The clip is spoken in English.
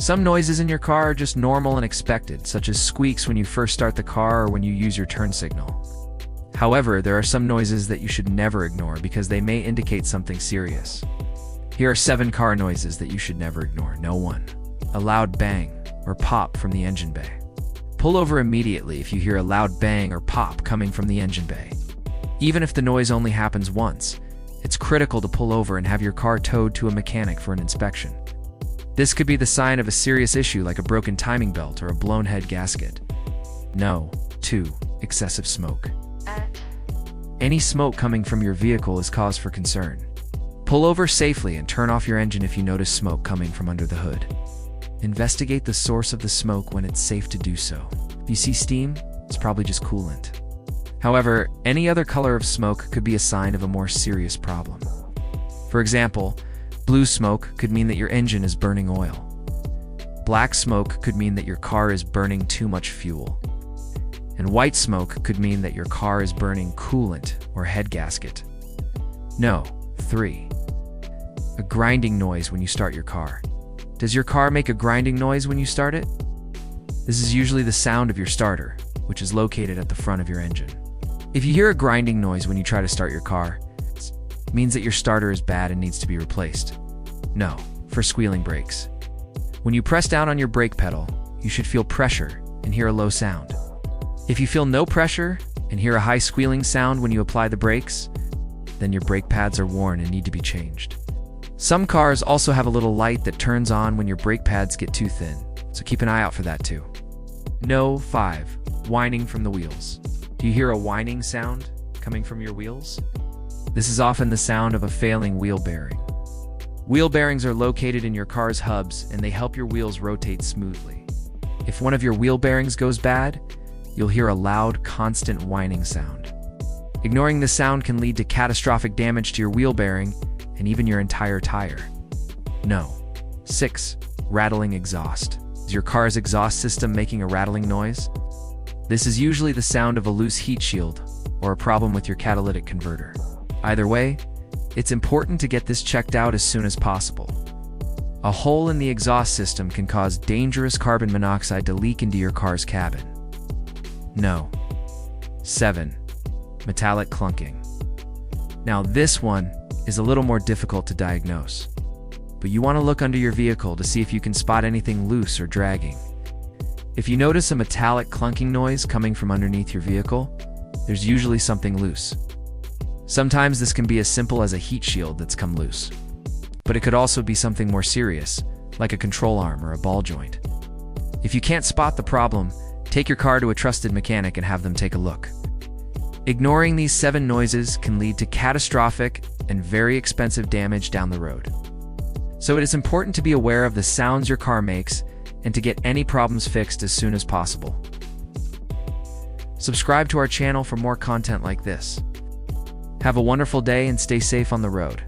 Some noises in your car are just normal and expected, such as squeaks when you first start the car or when you use your turn signal. However, there are some noises that you should never ignore because they may indicate something serious. Here are 7 car noises that you should never ignore. No. 1. A loud bang or pop from the engine bay. Pull over immediately if you hear a loud bang or pop coming from the engine bay. Even if the noise only happens once, it's critical to pull over and have your car towed to a mechanic for an inspection. This could be the sign of a serious issue like a broken timing belt or a blown head gasket. No. 2. Excessive smoke. Any smoke coming from your vehicle is cause for concern. Pull over safely and turn off your engine if you notice smoke coming from under the hood. Investigate the source of the smoke when it's safe to do so. If you see steam, it's probably just coolant. However, any other color of smoke could be a sign of a more serious problem. For example, blue smoke could mean that your engine is burning oil. Black smoke could mean that your car is burning too much fuel. And white smoke could mean that your car is burning coolant or head gasket. No. 3. A grinding noise when you start your car. Does your car make a grinding noise when you start it? This is usually the sound of your starter, which is located at the front of your engine. If you hear a grinding noise when you try to start your car, it means that your starter is bad and needs to be replaced. No. For squealing brakes. When you press down on your brake pedal, you should feel pressure and hear a low sound. If you feel no pressure and hear a high squealing sound when you apply the brakes, then your brake pads are worn and need to be changed. Some cars also have a little light that turns on when your brake pads get too thin, so keep an eye out for that too. No. 5. Whining from the wheels. Do you hear a whining sound coming from your wheels? This is often the sound of a failing wheel bearing. Wheel bearings are located in your car's hubs and they help your wheels rotate smoothly. If one of your wheel bearings goes bad, you'll hear a loud, constant whining sound. Ignoring this sound can lead to catastrophic damage to your wheel bearing and even your entire tire. No. 6. Rattling exhaust. Is your car's exhaust system making a rattling noise? This is usually the sound of a loose heat shield or a problem with your catalytic converter. Either way, it's important to get this checked out as soon as possible. A hole in the exhaust system can cause dangerous carbon monoxide to leak into your car's cabin. No. 7. Metallic clunking. Now this one is a little more difficult to diagnose, but you want to look under your vehicle to see if you can spot anything loose or dragging. If you notice a metallic clunking noise coming from underneath your vehicle, there's usually something loose. Sometimes this can be as simple as a heat shield that's come loose, but it could also be something more serious, like a control arm or a ball joint. If you can't spot the problem, take your car to a trusted mechanic and have them take a look. Ignoring these 7 noises can lead to catastrophic and very expensive damage down the road. So it is important to be aware of the sounds your car makes and to get any problems fixed as soon as possible. Subscribe to our channel for more content like this. Have a wonderful day and stay safe on the road.